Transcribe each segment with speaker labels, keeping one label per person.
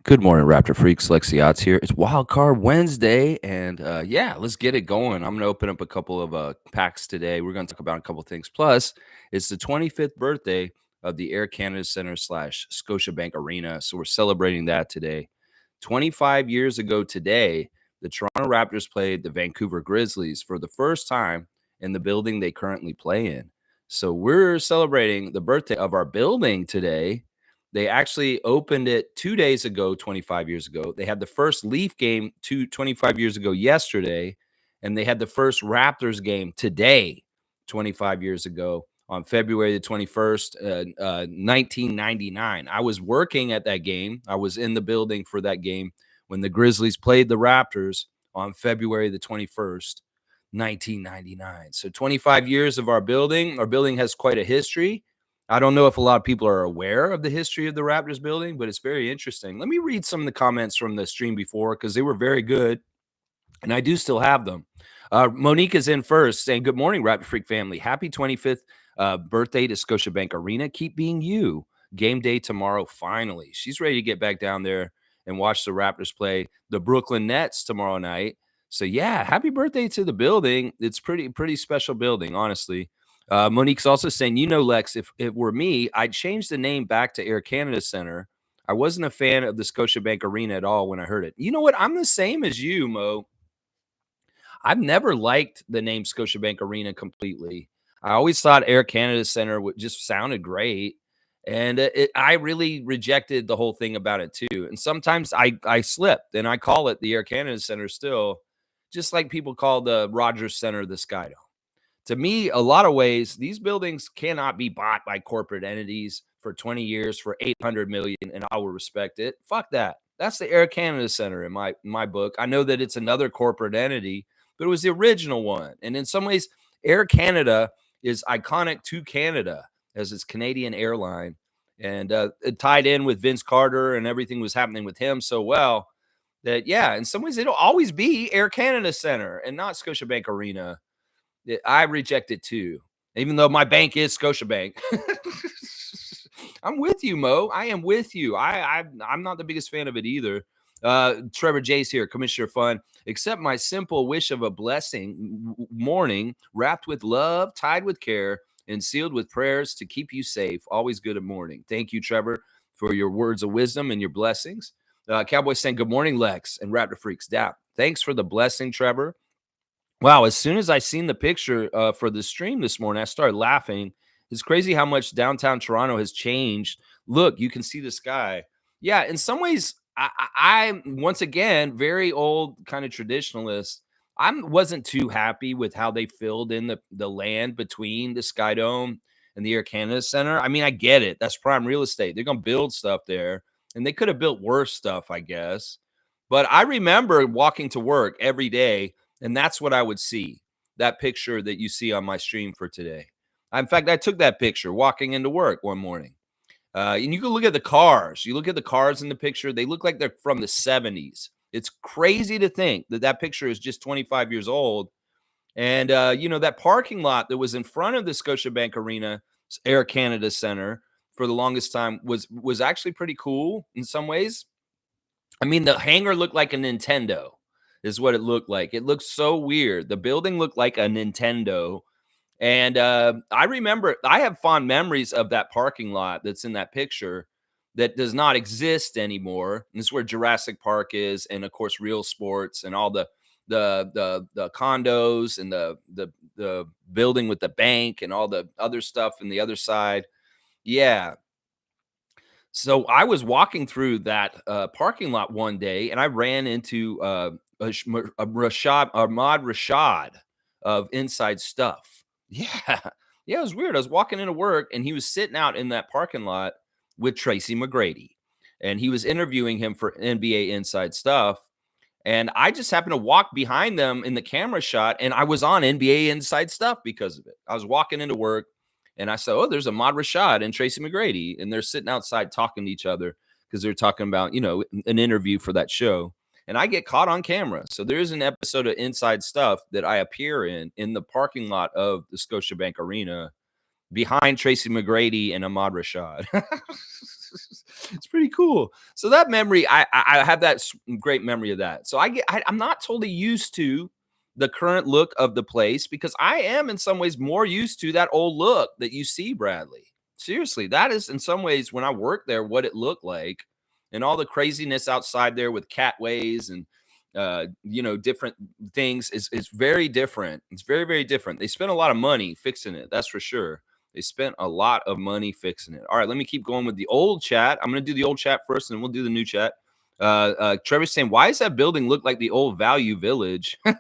Speaker 1: Good morning, Raptor Freaks. Lexiot's here. It's Wildcard Wednesday, and yeah, let's get it going. I'm going to open up a couple of packs today. We're going to talk about a couple things. Plus, it's the 25th birthday of the Air Canada Center / Scotiabank Arena, so we're celebrating that today. 25 years ago today, the Toronto Raptors played the Vancouver Grizzlies for the first time in the building they currently play in. So we're celebrating the birthday of our building today. They actually opened it 2 days ago, 25 years ago. They had the first Leaf game 25 years ago yesterday, and they had the first Raptors game today, 25 years ago on February the 21st, 1999. I was working at that game. I was in the building for that game when the Grizzlies played the Raptors on February the 21st, 1999. So 25 years of our building. Our building has quite a history. I don't know if a lot of people are aware of the history of the Raptors building, but it's very interesting. Let me read some of the comments from the stream before because they were very good, and I do still have them. Monique is in first saying, good morning, Raptor Freak family. Happy 25th birthday to Scotiabank Arena. Keep being you. Game day tomorrow, finally. She's ready to get back down there and watch the Raptors play the Brooklyn Nets tomorrow night. So, yeah, happy birthday to the building. It's pretty special building, honestly. Monique's also saying, Lex, if it were me, I'd change the name back to Air Canada Center. I wasn't a fan of the Scotiabank Arena at all when I heard it. You know what? I'm the same as you, Mo. I've never liked the name Scotiabank Arena completely. I always thought Air Canada Center just sounded great. And I really rejected the whole thing about it, too. And sometimes I slipped, and I call it the Air Canada Center still, just like people call the Rogers Center the Skydome. To me, a lot of ways, these buildings cannot be bought by corporate entities for 20 years for $800 million, and I will respect it. Fuck that. That's the Air Canada Center in my book. I know that it's another corporate entity, but it was the original one. And in some ways, Air Canada is iconic to Canada as its Canadian airline. And it tied in with Vince Carter, and everything was happening with him so well that, yeah, in some ways, it'll always be Air Canada Center and not Scotiabank Arena. I reject it too, even though my bank is Scotiabank. I'm with you, Mo. I am with you. I'm not the biggest fan of it either. Trevor J's here, Commissioner Fun. Accept my simple wish of a blessing morning, wrapped with love, tied with care, and sealed with prayers to keep you safe. Always good at morning. Thank you, Trevor, for your words of wisdom and your blessings. Cowboy saying, good morning, Lex and Raptor Freaks. Dap. Thanks for the blessing, Trevor. Wow, as soon as I seen the picture for the stream this morning, I started laughing. It's crazy how much downtown Toronto has changed. Look, you can see the sky. Yeah, in some ways, I'm once again very old kind of traditionalist. I wasn't too happy with how they filled in the land between the Sky Dome and the Air Canada Center. I mean, I get it. That's prime real estate. They're going to build stuff there, and they could have built worse stuff, I guess. But I remember walking to work every day, and that's what I would see, that picture that you see on my stream for today. In fact, I took that picture walking into work one morning. And you can look at the cars. You look at the cars in the picture. They look like they're from the 70s. It's crazy to think that picture is just 25 years old. And, that parking lot that was in front of the Scotiabank Arena, Air Canada Center, for the longest time was actually pretty cool in some ways. I mean, the hangar looked like a Nintendo is what it looked like. It looked so weird. The building looked like a Nintendo. And I remember, I have fond memories of that parking lot that's in that picture that does not exist anymore. And this is where Jurassic Park is, and of course, Real Sports, and all the condos, and the building with the bank and all the other stuff in the other side. Yeah. So I was walking through that parking lot one day, and I ran into Ahmad Rashad of Inside Stuff. Yeah. Yeah, it was weird. I was walking into work, and he was sitting out in that parking lot with Tracy McGrady, and he was interviewing him for NBA Inside Stuff. And I just happened to walk behind them in the camera shot, and I was on NBA Inside Stuff because of it. I was walking into work, and I said, oh, there's Ahmad Rashad and Tracy McGrady, and they're sitting outside talking to each other because they're talking about, an interview for that show. And I get caught on camera. So there is an episode of Inside Stuff that I appear in the parking lot of the Scotiabank Arena behind Tracy McGrady and Ahmad Rashad. It's pretty cool. So that memory, I have that great memory of that. So I'm not totally used to the current look of the place because I am in some ways more used to that old look that you see, Bradley. Seriously, that is in some ways when I worked there what it looked like, and all the craziness outside there with catways and different things is very different. It's very, very different. They spent a lot of money fixing it, that's for sure. They spent a lot of money fixing it. All right, let me keep going with the old chat. I'm going to do the old chat first, and then we'll do the new chat. Trevor's saying, why does that building look like the old Value Village? All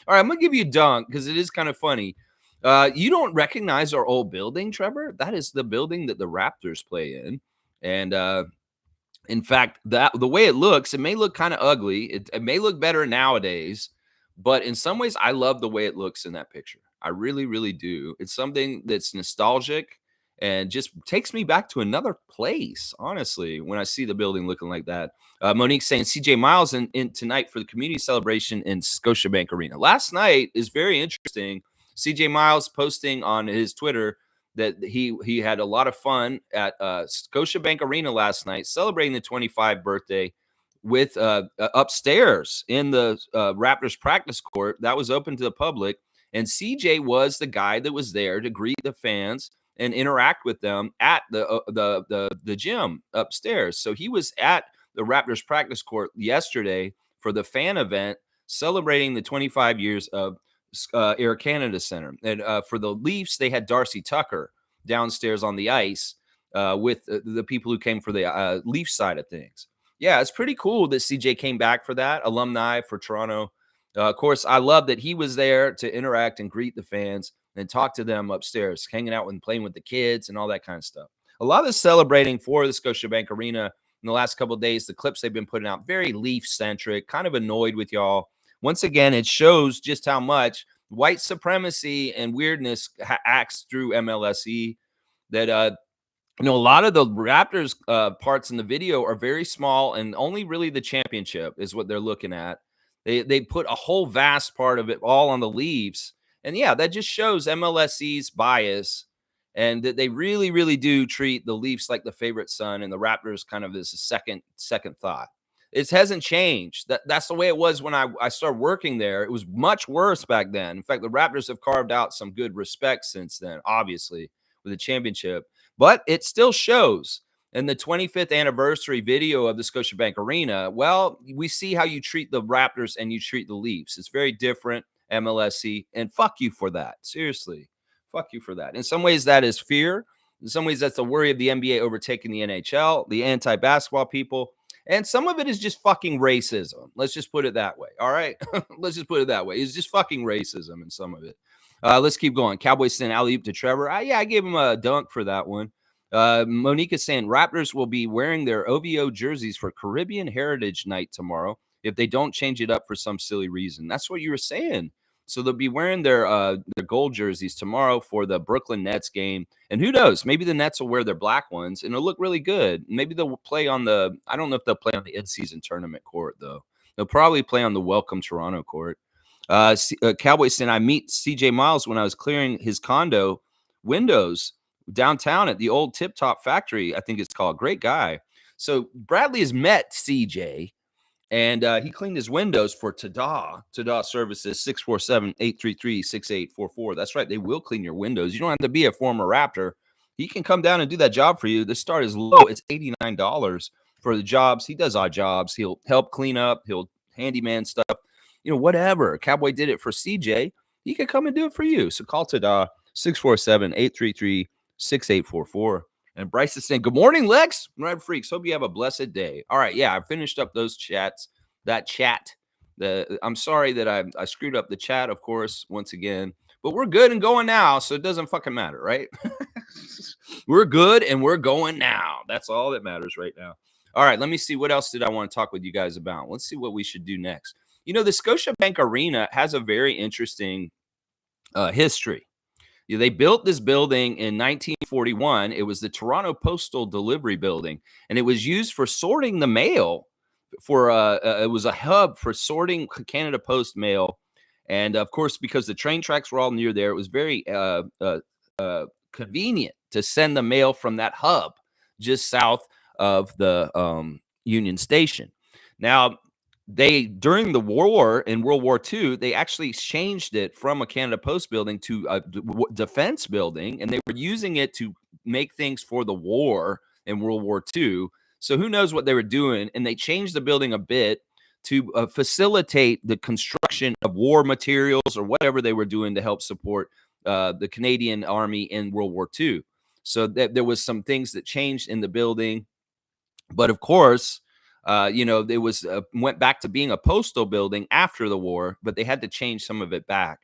Speaker 1: right, I'm going to give you a dunk because it is kind of funny. You don't recognize our old building, Trevor? That is the building that the Raptors play in. And in fact, the way it looks, it may look kind of ugly. It may look better nowadays, but in some ways, I love the way it looks in that picture. I really, really do. It's something that's nostalgic and just takes me back to another place, honestly, when I see the building looking like that. Monique saying CJ Miles in tonight for the community celebration in Scotiabank Arena. Last night is very interesting. CJ Miles posting on his Twitter that he had a lot of fun at Scotiabank Arena last night, celebrating the 25th birthday with upstairs in the Raptors practice court that was open to the public. And CJ was the guy that was there to greet the fans and interact with them at the gym upstairs. So he was at the Raptors practice court yesterday for the fan event celebrating the 25 years of Air Canada Center. And for the Leafs, they had Darcy Tucker downstairs on the ice with the people who came for the Leaf side of things. Yeah, it's pretty cool that CJ came back for that. Alumni for Toronto. Of course, I love that he was there to interact and greet the fans and talk to them upstairs, hanging out and playing with the kids and all that kind of stuff. A lot of celebrating for the Scotiabank Arena in the last couple of days. The clips they've been putting out, very Leaf-centric, kind of annoyed with y'all. Once again, it shows just how much white supremacy and weirdness acts through MLSE. That a lot of the Raptors parts in the video are very small, and only really the championship is what they're looking at. They put a whole vast part of it all on the Leafs, and yeah, that just shows MLSE's bias, and that they really, really do treat the Leafs like the favorite son, and the Raptors kind of as a second thought. It hasn't changed. That's the way it was when I started working there. It was much worse back then. In fact, the Raptors have carved out some good respect since then, obviously, with the championship. But it still shows in the 25th anniversary video of the Scotiabank Arena. Well, we see how you treat the Raptors and you treat the Leafs. It's very different, MLSE, and fuck you for that. Seriously, fuck you for that. In some ways, that is fear. In some ways, that's the worry of the NBA overtaking the NHL, the anti-basketball people. And some of it is just fucking racism. Let's just put it that way. All right. Let's just put it that way. It's just fucking racism in some of it. Let's keep going. Cowboys send alley-oop to Trevor. I gave him a dunk for that one. Monique is saying Raptors will be wearing their OVO jerseys for Caribbean Heritage Night tomorrow if they don't change it up for some silly reason. That's what you were saying. So they'll be wearing their gold jerseys tomorrow for the Brooklyn Nets game. And who knows? Maybe the Nets will wear their black ones, and it'll look really good. Maybe they'll play on I don't know if they'll play on the in-season tournament court, though. They'll probably play on the Welcome Toronto court. Cowboys saying, I meet CJ Miles when I was clearing his condo windows downtown at the old Tip Top factory, I think it's called. Great guy. So Bradley has met CJ. And he cleaned his windows for Tadada Services, 647-833-6844. That's right. They will clean your windows. You don't have to be a former Raptor. He can come down and do that job for you. The start is low. It's $89 for the jobs. He does odd jobs. He'll help clean up. He'll handyman stuff, whatever. Cowboy did it for CJ. He can come and do it for you. So call Tadada, 647-833-6844. And Bryce is saying, good morning, Lex. Right, freaks. Hope you have a blessed day. All right. Yeah, I finished up those chats. That chat. I'm sorry that I screwed up the chat, of course, once again. But we're good and going now, so it doesn't fucking matter, right? We're good and we're going now. That's all that matters right now. All right. Let me see. What else did I want to talk with you guys about? Let's see what we should do next. The Scotiabank Arena has a very interesting history. They built this building in 1941. It was the Toronto Postal Delivery Building, and it was used for sorting the mail. It was a hub for sorting Canada Post mail, and of course, because the train tracks were all near there, it was very convenient to send the mail from that hub. just south of the Union Station. Now, during the war in World War II, they actually changed it from a Canada Post building to a defense building, and they were using it to make things for the war in World War II. So who knows what they were doing? And they changed the building a bit to facilitate the construction of war materials or whatever they were doing to help support the Canadian Army in World War II. So there was some things that changed in the building, but of course, it was went back to being a postal building after the war, but they had to change some of it back.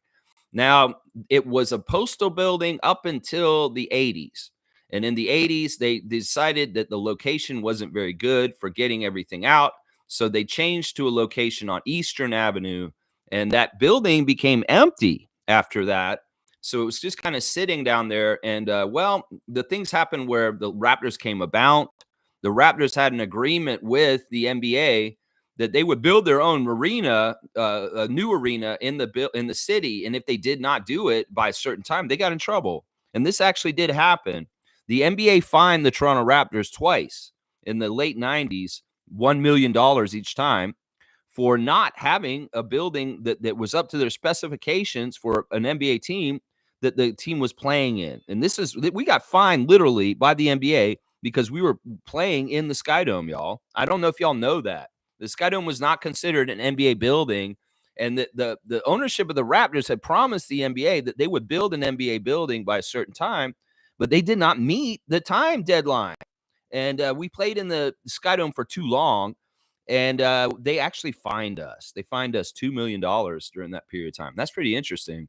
Speaker 1: Now, it was a postal building up until the 80s. And in the 80s, they decided that the location wasn't very good for getting everything out. So they changed to a location on Eastern Avenue, and that building became empty after that. So it was just kind of sitting down there. And the things happened where the Raptors came about. The Raptors had an agreement with the NBA that they would build their own arena, a new arena in the city, and if they did not do it by a certain time, they got in trouble. And this actually did happen. The NBA fined the Toronto Raptors twice in the late 90s, $1 million each time, for not having a building that was up to their specifications for an NBA team that the team was playing in. And we got fined literally by the NBA because we were playing in the Skydome, y'all. I don't know if y'all know that. The Skydome was not considered an NBA building, and the ownership of the Raptors had promised the NBA that they would build an NBA building by a certain time, but they did not meet the time deadline. And we played in the Skydome for too long, and they actually fined us. They fined us $2 million during that period of time. That's pretty interesting.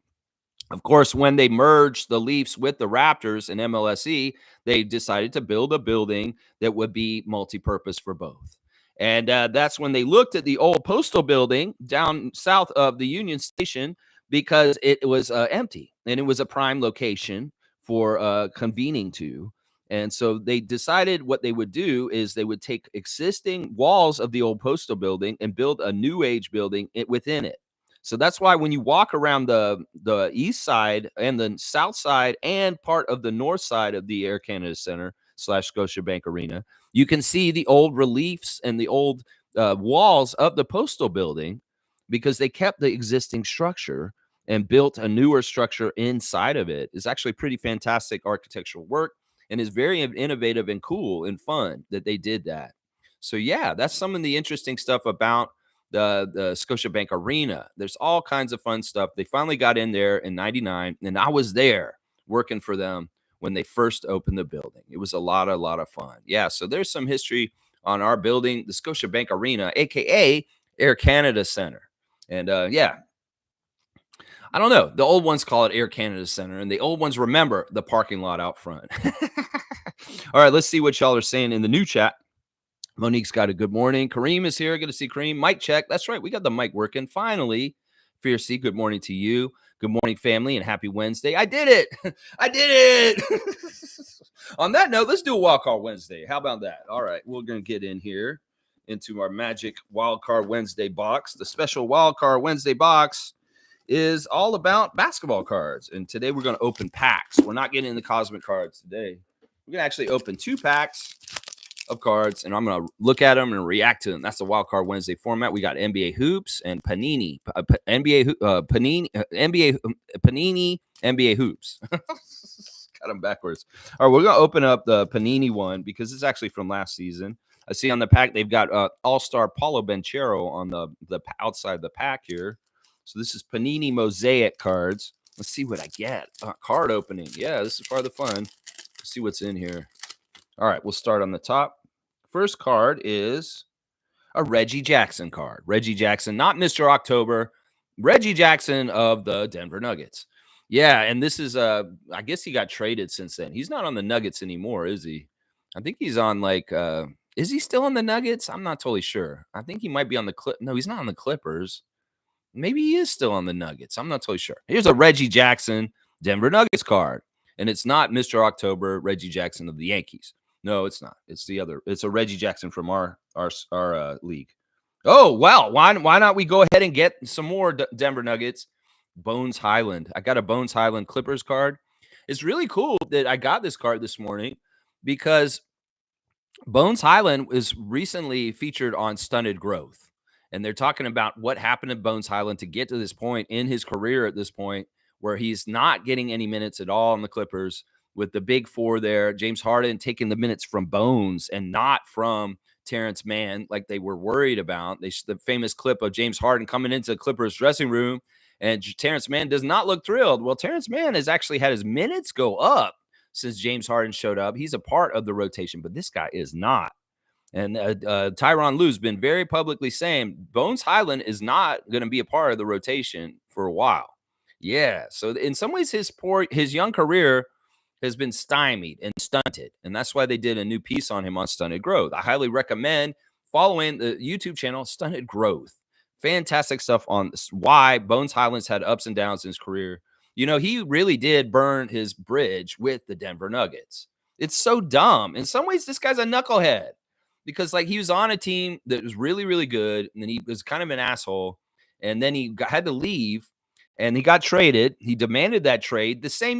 Speaker 1: Of course, when they merged the Leafs with the Raptors and MLSE, they decided to build a building that would be multi-purpose for both. And that's when they looked at the old postal building down south of the Union Station, because it was empty and it was a prime location for convening to. And so they decided what they would do is they would take existing walls of the old postal building and build a new age building within it. So that's why when you walk around the east side and the south side and part of the north side of the Air Canada Center / Scotiabank Arena, you can see the old reliefs and the old walls of the postal building, because they kept the existing structure and built a newer structure inside of it. It's actually pretty fantastic architectural work, and is very innovative and cool and fun that they did that. So yeah, that's some of the interesting stuff about the Scotiabank Arena. There's all kinds of fun stuff. They finally got in there in 99, and I was there working for them when they first opened the building. It was a lot of fun. Yeah, so there's some history on our building, the Scotiabank Arena, aka Air Canada Center. And yeah, I don't know. The old ones call it Air Canada Center, and the old ones remember the parking lot out front. All right, let's see what y'all are saying in the new chat. Monique's got a good morning. Kareem is here. Good to see Kareem. Mic check. That's right. We got the mic working. Finally, Fiercey, good morning to you. Good morning, family, and happy Wednesday. I did it. I did it. On that note, let's do a Wildcard Wednesday. How about that? All right, we're going to get in here into our magic Wildcard Wednesday box. The special Wildcard Wednesday box is all about basketball cards. And today we're going to open packs. We're not getting the cosmic cards today. We're going to actually open 2 packs of cards, and I'm going to look at them and react to them. That's the Wildcard Wednesday format. We got NBA hoops and Panini, NBA hoops. Got them backwards. All right, we're going to open up the Panini one because it's actually from last season. I see on the pack they've got All-Star Paulo Banchero on the outside the pack here. So this is Panini Mosaic cards. Let's see what I get. Card opening. Yeah, this is part of the fun. Let's see what's in here. All right, we'll start on the top. First card is a Reggie Jackson card. Reggie Jackson, not Mr. October. Reggie Jackson of the Denver Nuggets. Yeah, and this is I guess he got traded since then. He's not on the Nuggets anymore, is he? I think he's on is he still on the Nuggets? I'm not totally sure. I think he might be on the No, he's not on the Clippers. Maybe he is still on the Nuggets. I'm not totally sure. Here's a Reggie Jackson Denver Nuggets card. And it's not Mr. October, Reggie Jackson of the Yankees. No, it's not. It's the other. It's a Reggie Jackson from our league. Oh, wow. Why not we go ahead and get some more Denver Nuggets? Bones Highland. I got a Bones Highland Clippers card. It's really cool that I got this card this morning because Bones Highland is recently featured on Stunted Growth, and they're talking about what happened to Bones Highland to get to this point in his career at this point where he's not getting any minutes at all in the Clippers with the big four there. James Harden taking the minutes from Bones and not from Terrence Mann like they were worried about. The famous clip of James Harden coming into the Clippers dressing room and Terrence Mann does not look thrilled. Well, Terrence Mann has actually had his minutes go up since James Harden showed up. He's a part of the rotation, but this guy is not. And Tyronn Lue's been very publicly saying Bones Highland is not going to be a part of the rotation for a while. Yeah. So in some ways, his young career has been stymied and stunted. And that's why they did a new piece on him on Stunted Growth. I highly recommend following the YouTube channel Stunted Growth. Fantastic stuff on why Bones Highland's had ups and downs in his career. You know, he really did burn his bridge with the Denver Nuggets. It's so dumb. In some ways, this guy's a knucklehead because, like, he was on a team that was really, really good, and then he was kind of an asshole, and then he had to leave, and he got traded. He demanded that trade the same